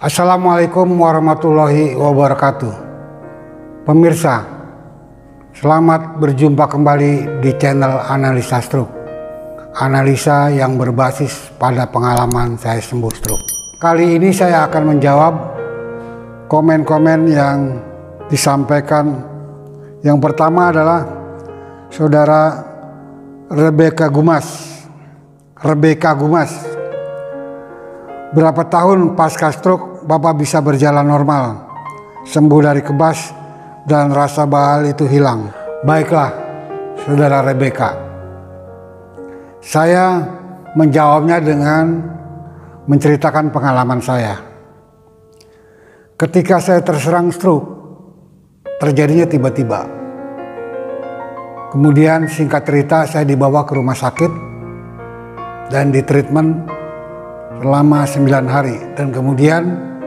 Assalamualaikum warahmatullahi wabarakatuh. Pemirsa, selamat berjumpa kembali di channel Analisa Stroke. Analisa yang berbasis pada pengalaman saya sembuh stroke. Kali ini saya akan menjawab komen-komen yang disampaikan. Yang pertama adalah saudara Rebeka Gumas. Berapa tahun pasca stroke Bapak bisa berjalan normal, sembuh dari kebas, dan rasa baal itu hilang? Baiklah, saudara Rebeka. Saya menjawabnya dengan menceritakan pengalaman saya. Ketika saya terserang stroke, terjadinya tiba-tiba. Kemudian singkat cerita saya dibawa ke rumah sakit dan di treatment selama 9 hari, dan kemudian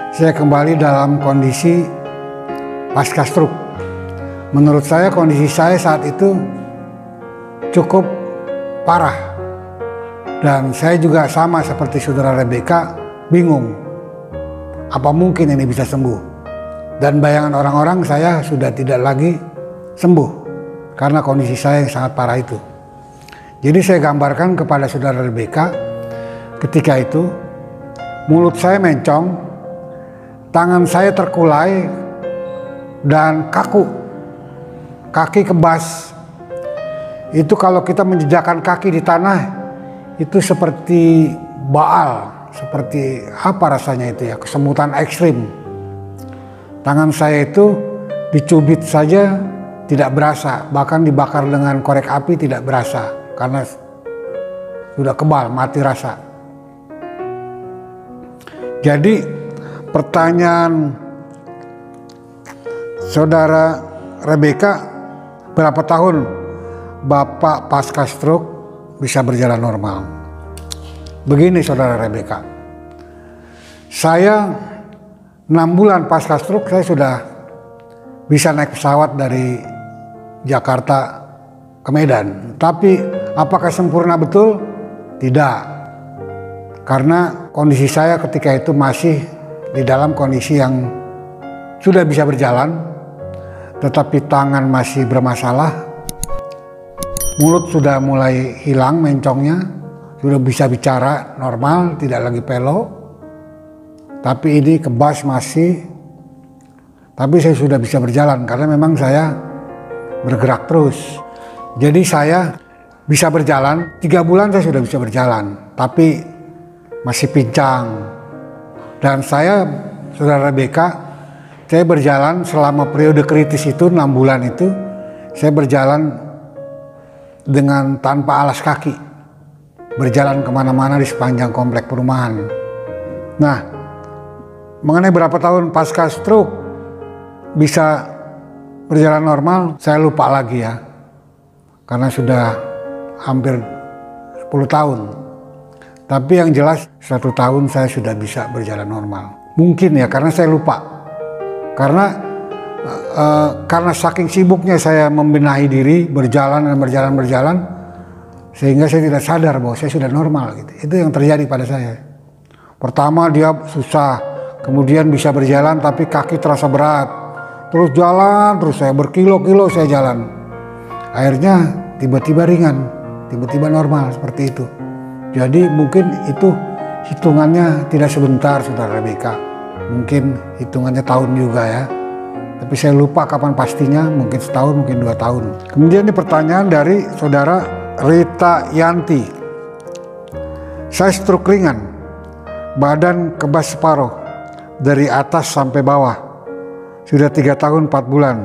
saya kembali dalam kondisi pasca stroke. Menurut saya kondisi saya saat itu cukup parah, dan saya juga sama seperti saudara Rebeka, bingung apa mungkin ini bisa sembuh, dan bayangan orang-orang saya sudah tidak lagi sembuh karena kondisi saya yang sangat parah itu. Jadi saya gambarkan kepada saudara Rebeka, ketika itu mulut saya mencong, tangan saya terkulai dan kaku, kaki kebas. Itu kalau kita menjejakkan kaki di tanah itu seperti baal, seperti apa rasanya itu ya, kesemutan ekstrim. Tangan saya itu dicubit saja tidak berasa, bahkan dibakar dengan korek api tidak berasa karena sudah kebal, mati rasa. Jadi pertanyaan saudara Rebeka, berapa tahun Bapak pasca stroke bisa berjalan normal? Begini saudara Rebeka, saya 6 bulan pasca stroke saya sudah bisa naik pesawat dari Jakarta ke Medan. Tapi apakah sempurna betul? Tidak. Karena kondisi saya ketika itu masih di dalam kondisi yang sudah bisa berjalan, tetapi tangan masih bermasalah, mulut sudah mulai hilang mencongnya, sudah bisa bicara normal, tidak lagi pelo, tapi ini kebas masih, tapi saya sudah bisa berjalan karena memang saya bergerak terus. Jadi saya bisa berjalan, 3 bulan saya sudah bisa berjalan, tapi masih pincang. Dan saya, saudara Rebeka, saya berjalan selama periode kritis itu 6 bulan itu, saya berjalan dengan tanpa alas kaki, berjalan kemana-mana di sepanjang komplek perumahan. Nah, mengenai berapa tahun pasca stroke bisa berjalan normal, saya lupa lagi ya, karena sudah hampir 10 tahun. Tapi yang jelas 1 tahun saya sudah bisa berjalan normal. Mungkin ya karena saya lupa. Karena saking sibuknya saya membenahi diri, berjalan, sehingga saya tidak sadar bahwa saya sudah normal gitu. Itu yang terjadi pada saya. Pertama dia susah, kemudian bisa berjalan tapi kaki terasa berat. Terus jalan, terus saya berkilo-kilo saya jalan. Akhirnya tiba-tiba ringan, tiba-tiba normal seperti itu. Jadi mungkin itu hitungannya tidak sebentar saudara Rebeka, mungkin hitungannya tahun juga ya, tapi saya lupa kapan pastinya, mungkin setahun, mungkin 2 tahun. Kemudian ini pertanyaan dari saudara Rita Yanti. Saya stroke ringan, badan kebas separuh dari atas sampai bawah, sudah 3 tahun 4 bulan.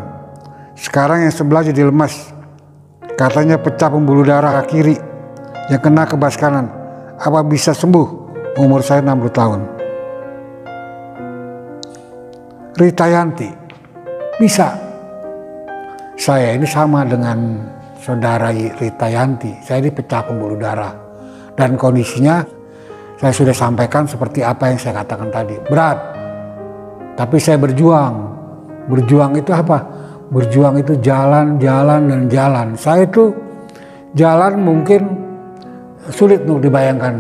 Sekarang yang sebelah jadi lemas, katanya pecah pembuluh darah kiri yang kena kebas kanan. Apa bisa sembuh? Umur saya 60 tahun. Rita Yanti, bisa. Saya ini sama dengan saudara Rita Yanti. Saya ini pecah pembuluh darah. Dan kondisinya saya sudah sampaikan seperti apa yang saya katakan tadi. Berat. Tapi saya berjuang. Berjuang itu apa? Berjuang itu jalan. Saya itu jalan mungkin sulit untuk dibayangkan.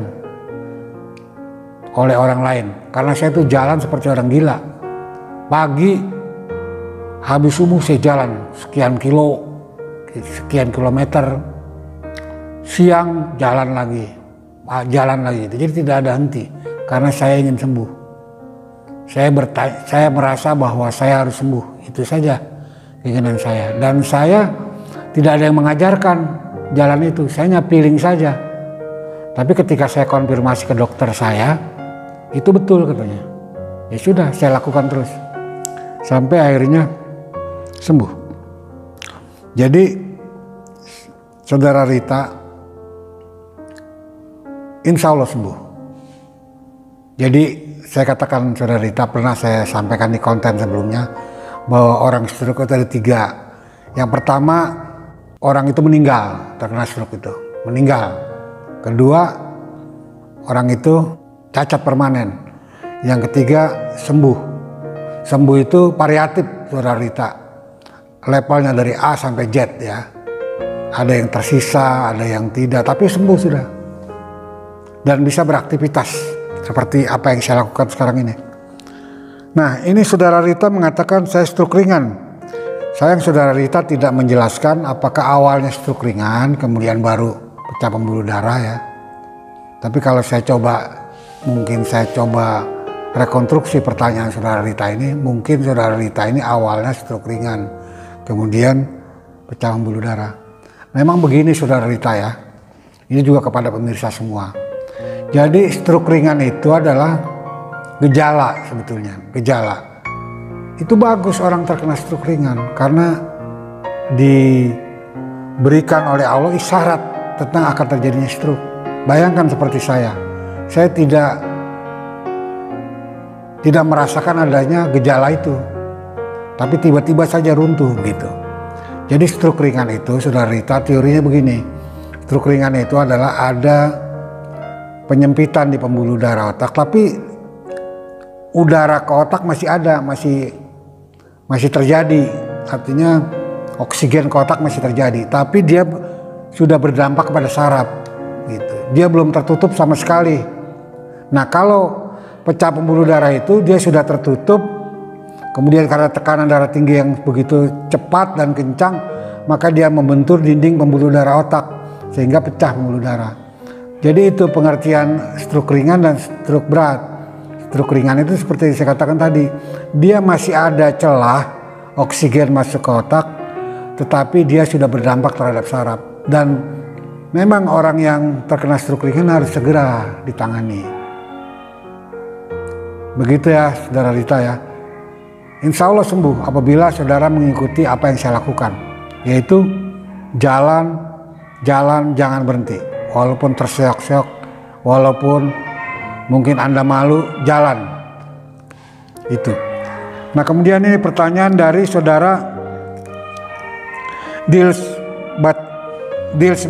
oleh orang lain. Karena saya itu jalan seperti orang gila. Pagi habis subuh saya jalan sekian kilometer. Siang jalan lagi. Jadi tidak ada henti. Karena saya ingin sembuh. Saya merasa bahwa saya harus sembuh. Itu saja keinginan saya. Dan saya tidak ada yang mengajarkan jalan itu. Saya hanya feeling saja. Tapi ketika saya konfirmasi ke dokter saya, itu betul katanya. Ya sudah, saya lakukan terus. Sampai akhirnya sembuh. Jadi saudara Rita, insya Allah sembuh. Jadi saya katakan saudara Rita, pernah saya sampaikan di konten sebelumnya bahwa orang stroke itu ada 3. Yang pertama, orang itu meninggal terkena stroke itu, meninggal. Kedua, orang itu cacat permanen. Yang ketiga, sembuh. Sembuh itu variatif saudara Rita. Levelnya dari A sampai Z ya. Ada yang tersisa, ada yang tidak, tapi sembuh sudah. Dan bisa beraktivitas seperti apa yang saya lakukan sekarang ini. Nah, ini saudara Rita mengatakan saya stroke ringan. Sayang saudara Rita tidak menjelaskan apakah awalnya stroke ringan, kemudian baru pecah pembuluh darah ya. Tapi kalau saya coba rekonstruksi pertanyaan saudara Rita ini, mungkin saudara Rita ini awalnya stroke ringan, kemudian pecah pembuluh darah. Memang begini saudara Rita ya, ini juga kepada pemirsa semua. Jadi stroke ringan itu adalah gejala sebetulnya, gejala. Itu bagus orang terkena stroke ringan karena diberikan oleh Allah isyarat tentang akan terjadinya stroke. Bayangkan seperti saya tidak merasakan adanya gejala itu, tapi tiba-tiba saja runtuh gitu. Jadi stroke ringan itu, saudara Rita, teorinya begini. Stroke ringan itu adalah ada penyempitan di pembuluh darah otak, tapi udara ke otak masih ada, masih terjadi. Artinya oksigen ke otak masih terjadi, tapi dia sudah berdampak kepada saraf gitu. Dia belum tertutup sama sekali. Nah, kalau pecah pembuluh darah itu dia sudah tertutup, kemudian karena tekanan darah tinggi yang begitu cepat dan kencang, maka dia membentur dinding pembuluh darah otak sehingga pecah pembuluh darah. Jadi itu pengertian stroke ringan dan stroke berat. Stroke ringan itu seperti yang saya katakan tadi, dia masih ada celah oksigen masuk ke otak, tetapi dia sudah berdampak terhadap saraf. Dan memang orang yang terkena stroke ringan harus segera ditangani. Begitu ya saudara Rita ya. Insya Allah sembuh apabila saudara mengikuti apa yang saya lakukan, yaitu jalan jangan berhenti. Walaupun terseok-seok, walaupun mungkin Anda malu, jalan. Itu. Nah, kemudian ini pertanyaan dari saudara Dils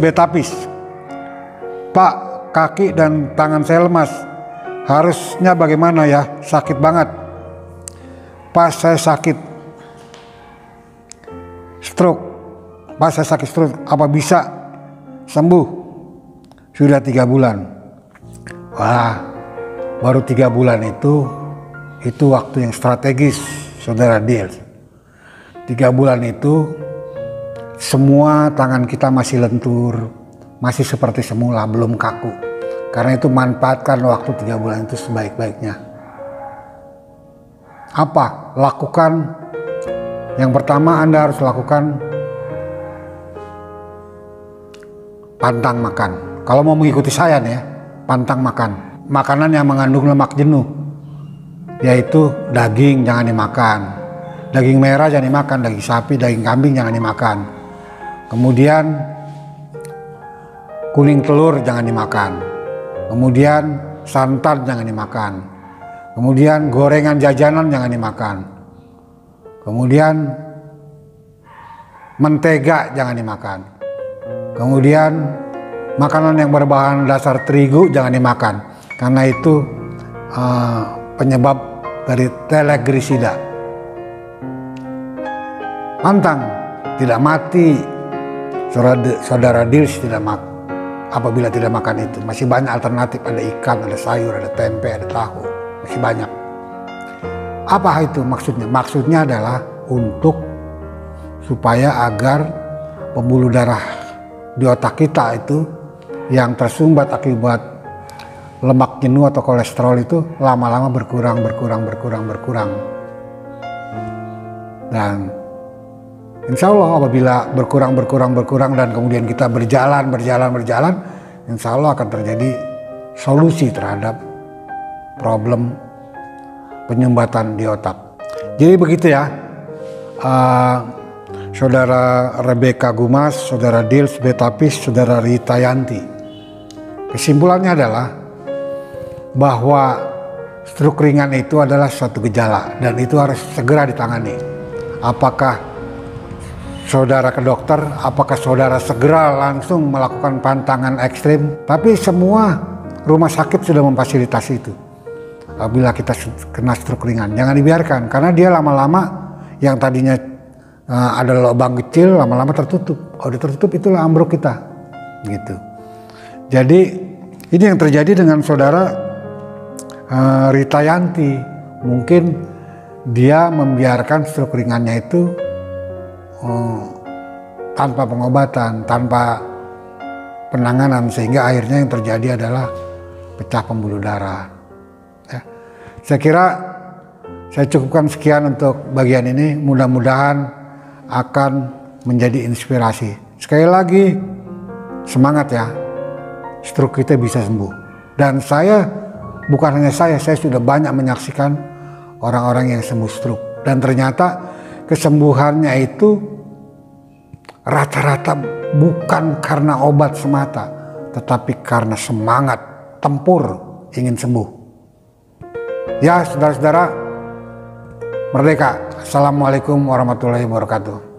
Betapis. Pak, kaki dan tangan saya lemas. Harusnya bagaimana ya? Sakit banget. Pas saya sakit stroke. Apa bisa sembuh? Sudah 3 bulan. Wah, baru 3 bulan itu waktu yang strategis, saudara Dils. 3 bulan itu semua tangan kita masih lentur, masih seperti semula, belum kaku. Karena itu manfaatkan waktu 3 bulan itu sebaik-baiknya. Apa? Lakukan. Yang pertama Anda harus lakukan pantang makan. Kalau mau mengikuti saya nih ya, pantang makan. Makanan yang mengandung lemak jenuh, yaitu daging jangan dimakan. Daging merah jangan dimakan, daging sapi, daging kambing jangan dimakan. Kemudian kuning telur jangan dimakan. Kemudian santan jangan dimakan. Kemudian gorengan jajanan jangan dimakan. Kemudian mentega jangan dimakan. Kemudian makanan yang berbahan dasar terigu jangan dimakan, karena itu penyebab dari teleglisida. Pantang, tidak mati. Saudara Dils tidak apabila tidak makan itu. Masih banyak alternatif, ada ikan, ada sayur, ada tempe, ada tahu, masih banyak. Apa itu maksudnya? Maksudnya adalah untuk supaya agar pembuluh darah di otak kita itu yang tersumbat akibat lemak jenuh atau kolesterol itu lama-lama berkurang. Dan insya Allah apabila berkurang dan kemudian kita berjalan, insya Allah akan terjadi solusi terhadap problem penyumbatan di otak. Jadi begitu ya, Saudara Rebecca Gumas, Saudara Dils Betapis, Saudara Rita Yanti. Kesimpulannya adalah bahwa stroke ringan itu adalah suatu gejala dan itu harus segera ditangani. Apakah saudara ke dokter, apakah saudara segera langsung melakukan pantangan ekstrim? Tapi semua rumah sakit sudah memfasilitasi itu. Apabila kita kena stroke ringan, jangan dibiarkan karena dia lama-lama yang tadinya ada lubang kecil lama-lama tertutup. Kalau tertutup itulah ambruk kita, gitu. Jadi ini yang terjadi dengan saudara Rita Yanti. Mungkin dia membiarkan stroke ringannya itu tanpa pengobatan, tanpa penanganan, sehingga akhirnya yang terjadi adalah pecah pembuluh darah. Ya. Saya kira saya cukupkan sekian untuk bagian ini, mudah-mudahan akan menjadi inspirasi. Sekali lagi semangat ya, stroke kita bisa sembuh. Dan saya, bukan hanya saya sudah banyak menyaksikan orang-orang yang sembuh stroke. Dan ternyata kesembuhannya itu rata-rata bukan karena obat semata, tetapi karena semangat tempur ingin sembuh. Ya saudara-saudara, merdeka. Assalamualaikum warahmatullahi wabarakatuh.